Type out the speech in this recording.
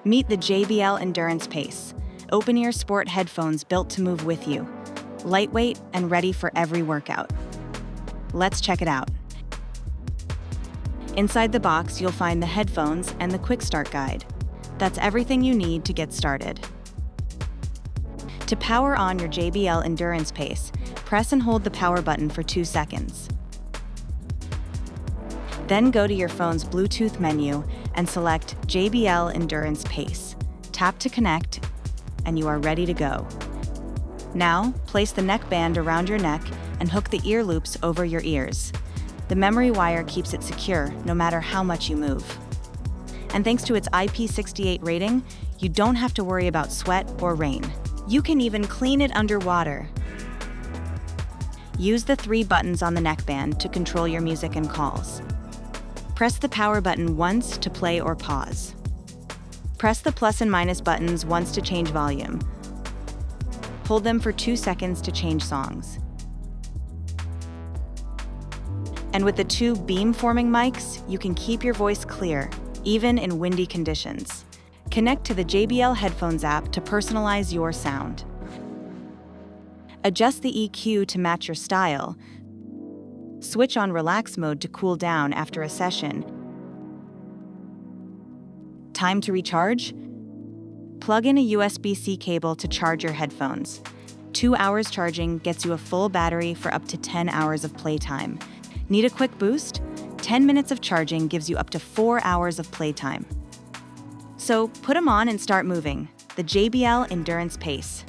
Meet the JBL Endurance Pace, open-ear sport headphones built to move with you, lightweight and ready for every workout. Let's check it out. Inside the box, you'll find the headphones and the quick start guide. That's everything you need to get started. To power on your JBL Endurance Pace, press and hold the power button for 2 seconds. Then go to your phone's Bluetooth menu and select JBL Endurance Pace. Tap to connect, and you are ready to go. Now, place the neckband around your neck and hook the ear loops over your ears. The memory wire keeps it secure no matter how much you move. And thanks to its IP68 rating, you don't have to worry about sweat or rain. You can even clean it underwater. Use the 3 buttons on the neckband to control your music and calls. Press the power button once to play or pause. Press the plus and minus buttons once to change volume. Hold them for 2 seconds to change songs. And with the 2 beam-forming mics, you can keep your voice clear, even in windy conditions. Connect to the JBL Headphones app to personalize your sound. Adjust the EQ to match your style. Switch on relax mode to cool down after a session. Time to recharge? Plug in a USB-C cable to charge your headphones. 2 hours charging gets you a full battery for up to 10 hours of playtime. Need a quick boost? 10 minutes of charging gives you up to 4 hours of playtime. So put them on and start moving. The JBL Endurance Pace.